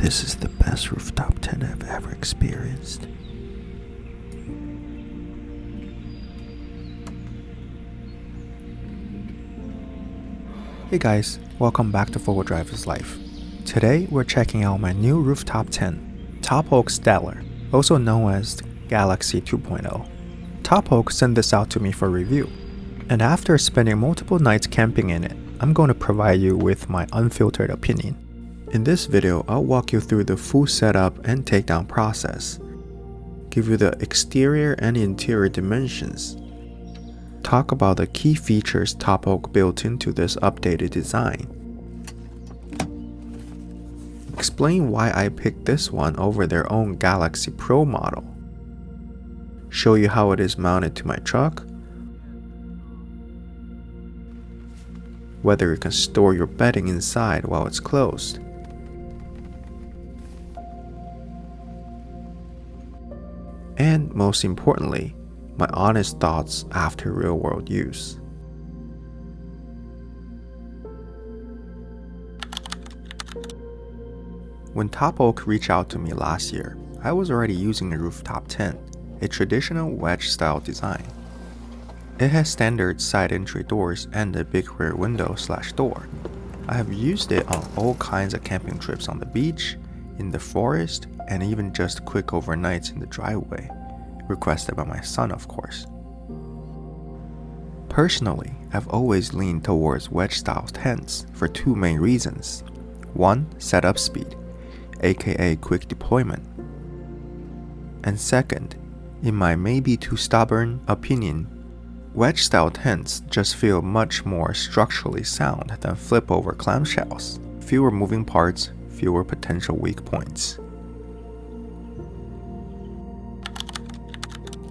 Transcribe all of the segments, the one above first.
This is the best rooftop tent I've ever experienced. Hey guys, welcome back to 4-Wheel Driver's Life. Today we're checking out my new rooftop tent, Topoak Stellar, also known as Galaxy 2.0. Topoak sent this out to me for review, and after spending multiple nights camping in it, I'm going to provide you with my unfiltered opinion. In this video, I'll walk you through the full setup and takedown process, give you the exterior and interior dimensions, talk about the key features Topoak built into this updated design, explain why I picked this one over their own Galaxy Pro model, show you how it is mounted to my truck, whether you can store your bedding inside while it's closed, and most importantly, my honest thoughts after real-world use. When Topoak reached out to me last year, I was already using a rooftop tent, a traditional wedge-style design. It has standard side entry doors and a big rear window/door. I have used it on all kinds of camping trips on the beach, in the forest, and even just quick overnights in the driveway. Requested by my son, of course. Personally, I've always leaned towards wedge-style tents for two main reasons. One, setup speed, aka quick deployment. And second, in my maybe too stubborn opinion, wedge-style tents just feel much more structurally sound than flip-over clamshells. Fewer moving parts, fewer potential weak points.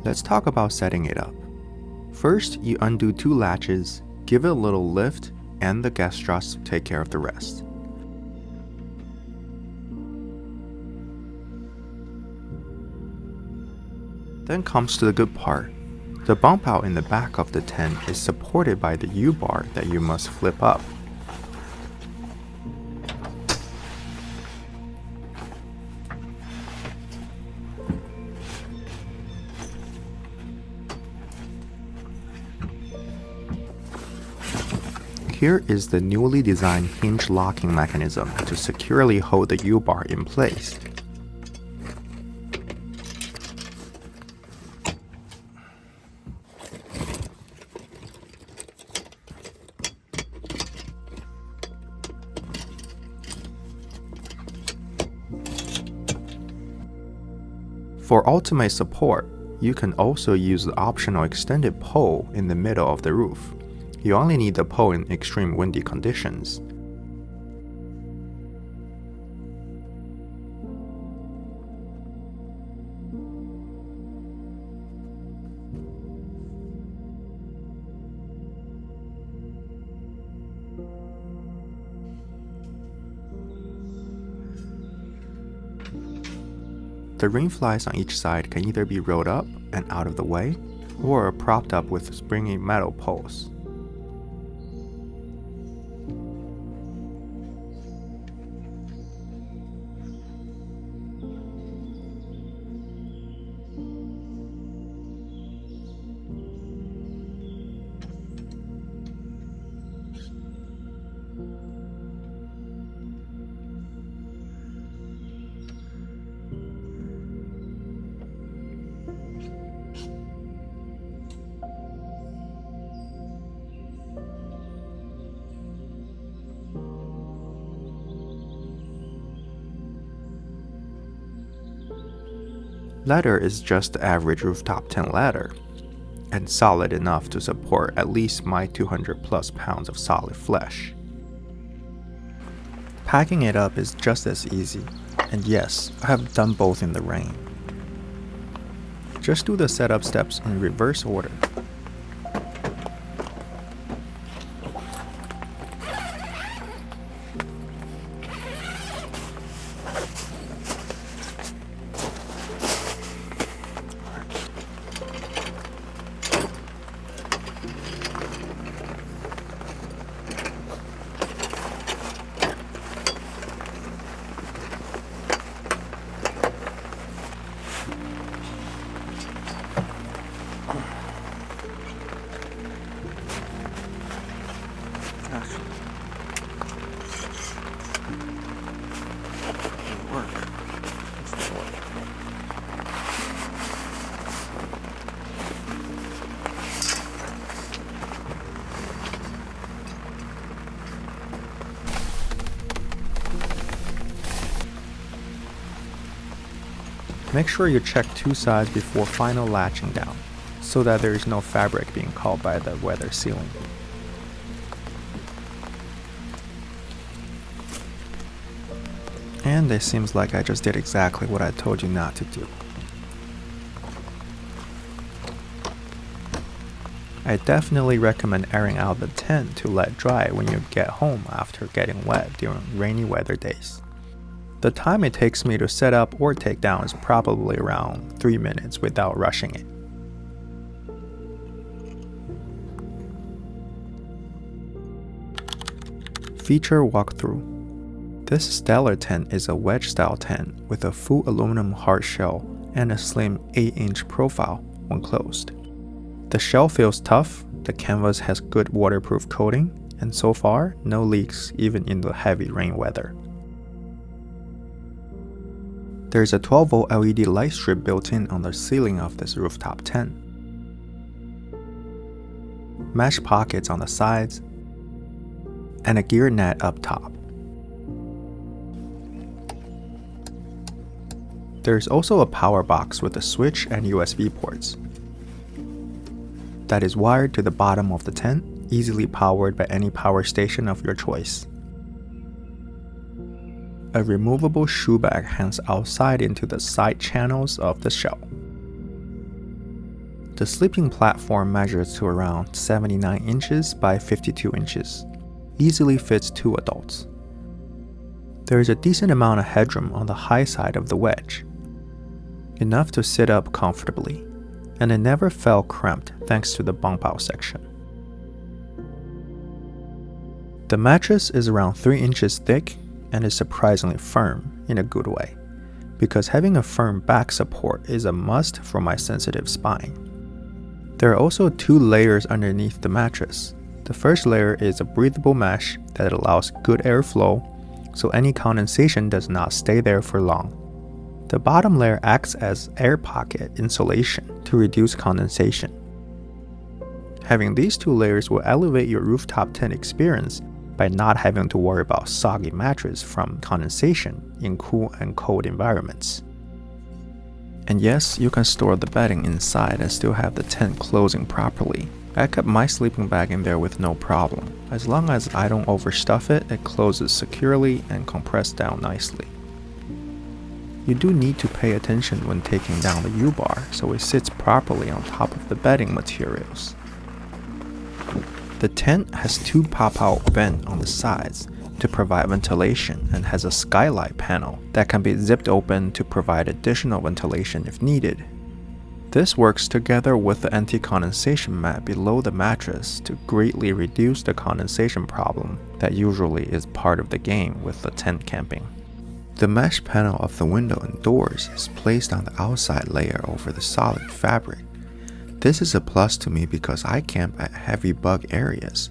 Let's talk about setting it up. First, you undo two latches, give it a little lift, and the guest struts take care of the rest. Then comes to the good part. The bump out in the back of the tent is supported by the U-bar that you must flip up. Here is the newly designed hinge locking mechanism to securely hold the U-bar in place. For ultimate support, you can also use the optional extended pole in the middle of the roof. You only need the pole in extreme windy conditions. The ring flies on each side can either be rolled up and out of the way, or propped up with springy metal poles. Ladder is just the average rooftop tent ladder, and solid enough to support at least my 200 plus pounds of solid flesh. Packing it up is just as easy, and yes, I have done both in the rain. Just do the setup steps in reverse order. Make sure you check two sides before final latching down, so that there is no fabric being caught by the weather sealing. And it seems like I just did exactly what I told you not to do. I definitely recommend airing out the tent to let dry when you get home after getting wet during rainy weather days. The time it takes me to set up or take down is probably around 3 minutes without rushing it. Feature walkthrough. This Stellar tent is a wedge style tent with a full aluminum hard shell and a slim 8-inch profile when closed. The shell feels tough, the canvas has good waterproof coating, and so far, no leaks even in the heavy rain weather. There's a 12-volt LED light strip built in on the ceiling of this rooftop tent. Mesh pockets on the sides, and a gear net up top. There's also a power box with a switch and USB ports that is wired to the bottom of the tent, easily powered by any power station of your choice. A removable shoe bag hangs outside into the side channels of the shell. The sleeping platform measures to around 79 inches by 52 inches, easily fits 2 adults. There is a decent amount of headroom on the high side of the wedge, enough to sit up comfortably, and it never felt cramped thanks to the bump out section. The mattress is around 3 inches thick and is surprisingly firm in a good way, because having a firm back support is a must for my sensitive spine. There are also 2 layers underneath the mattress. The first layer is a breathable mesh that allows good airflow, so any condensation does not stay there for long. The bottom layer acts as air pocket insulation to reduce condensation. Having these 2 layers will elevate your rooftop tent experience by not having to worry about soggy mattress from condensation in cool and cold environments. And yes, you can store the bedding inside and still have the tent closing properly. I kept my sleeping bag in there with no problem. As long as I don't overstuff it, it closes securely and compresses down nicely. You do need to pay attention when taking down the U-bar so it sits properly on top of the bedding materials. The tent has 2 pop-out vents on the sides to provide ventilation and has a skylight panel that can be zipped open to provide additional ventilation if needed. This works together with the anti-condensation mat below the mattress to greatly reduce the condensation problem that usually is part of the game with the tent camping. The mesh panel of the window and doors is placed on the outside layer over the solid fabric. This is a plus to me because I camp at heavy bug areas,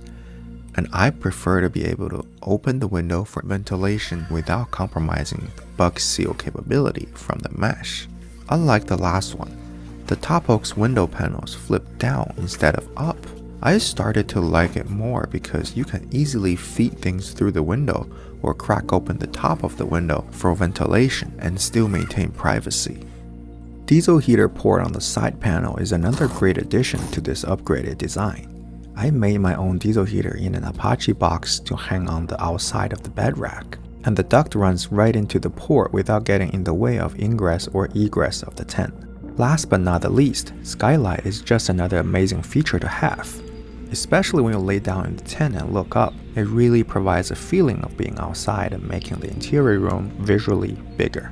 and I prefer to be able to open the window for ventilation without compromising the bug seal capability from the mesh. Unlike the last one, the Topoak's window panels flip down instead of up. I started to like it more because you can easily feed things through the window or crack open the top of the window for ventilation and still maintain privacy. Diesel heater port on the side panel is another great addition to this upgraded design. I made my own diesel heater in an Apache box to hang on the outside of the bed rack, and the duct runs right into the port without getting in the way of ingress or egress of the tent. Last but not the least, skylight is just another amazing feature to have. Especially when you lay down in the tent and look up, it really provides a feeling of being outside and making the interior room visually bigger.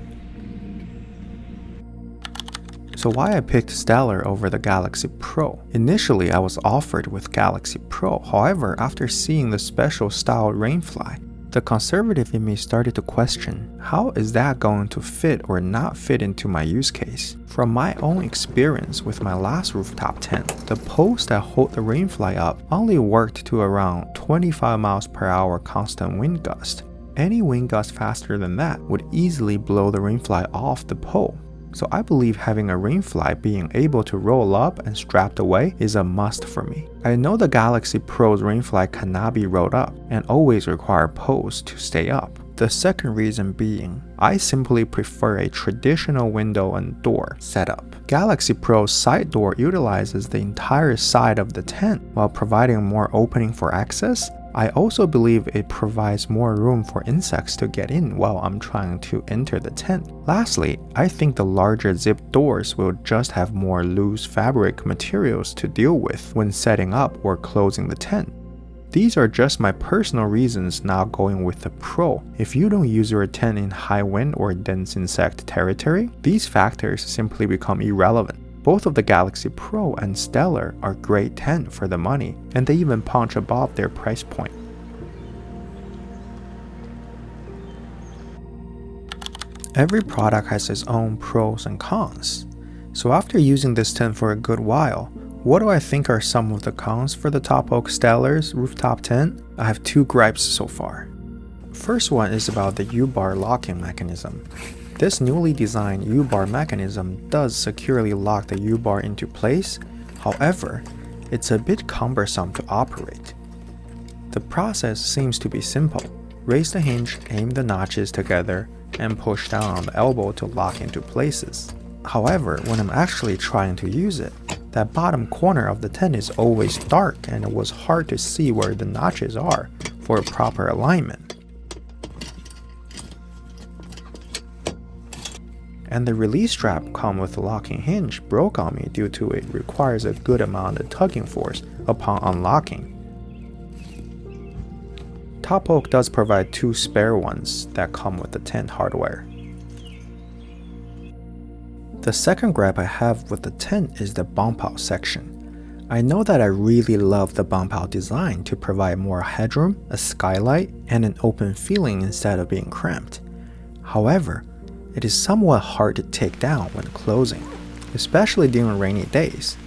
So why I picked Stellar over the Galaxy Pro? Initially I was offered with Galaxy Pro, however after seeing the special style rainfly, the conservative in me started to question, how is that going to fit or not fit into my use case? From my own experience with my last rooftop tent, the poles that hold the rainfly up only worked to around 25 miles per hour constant wind gust. Any wind gust faster than that would easily blow the rainfly off the pole. So I believe having a rainfly being able to roll up and strapped away is a must for me. I know the Galaxy Pro's rainfly cannot be rolled up and always require poles to stay up. The second reason being, I simply prefer a traditional window and door setup. Galaxy Pro's side door utilizes the entire side of the tent while providing more opening for access. I also believe it provides more room for insects to get in while I'm trying to enter the tent. Lastly, I think the larger zip doors will just have more loose fabric materials to deal with when setting up or closing the tent. These are just my personal reasons now going with the Pro. If you don't use your tent in high wind or dense insect territory, these factors simply become irrelevant. Both of the Galaxy Pro and Stellar are great tent for the money, and they even punch above their price point. Every product has its own pros and cons. So after using this tent for a good while, what do I think are some of the cons for the Topoak Stellar's rooftop tent? I have two gripes so far. First one is about the U-bar locking mechanism. This newly designed U-bar mechanism does securely lock the U-bar into place, however, it's a bit cumbersome to operate. The process seems to be simple. Raise the hinge, aim the notches together, and push down on the elbow to lock into places. However, when I'm actually trying to use it, that bottom corner of the tent is always dark and it was hard to see where the notches are for a proper alignment. And the release strap come with the locking hinge broke on me due to it requires a good amount of tugging force upon unlocking. Topoak does provide two spare ones that come with the tent hardware. The second gripe I have with the tent is the bump out section. I know that I really love the bump out design to provide more headroom, a skylight, and an open feeling instead of being cramped. However, it is somewhat hard to take down when closing, especially during rainy days.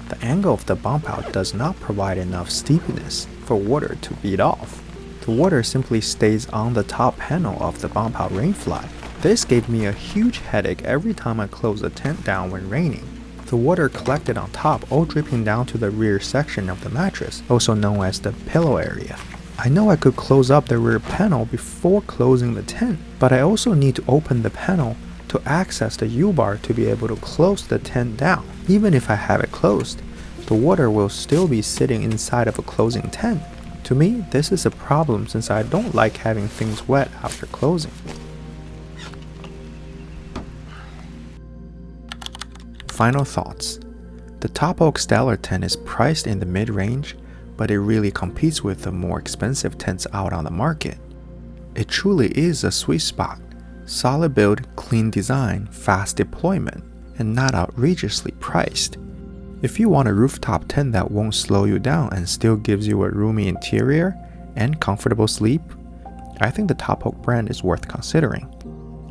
The angle of the bump out does not provide enough steepness for water to bead off. The water simply stays on the top panel of the bump out rain fly. This gave me a huge headache every time I closed the tent down when raining. The water collected on top, all dripping down to the rear section of the mattress, also known as the pillow area. I know I could close up the rear panel before closing the tent, but I also need to open the panel to access the U-bar to be able to close the tent down. Even if I have it closed, the water will still be sitting inside of a closing tent. To me, this is a problem since I don't like having things wet after closing. Final thoughts. The Topoak Stellar tent is priced in the mid-range, but it really competes with the more expensive tents out on the market. It truly is a sweet spot. Solid build, clean design, fast deployment, and not outrageously priced. If you want a rooftop tent that won't slow you down and still gives you a roomy interior and comfortable sleep, I think the Topoak brand is worth considering.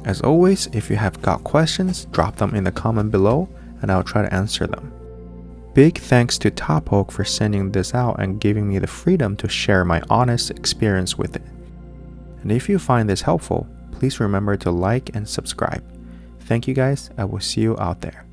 As always, if you have got questions, drop them in the comment below and I'll try to answer them. Big thanks to Topoak for sending this out and giving me the freedom to share my honest experience with it. And if you find this helpful, please remember to like and subscribe. Thank you guys, I will see you out there.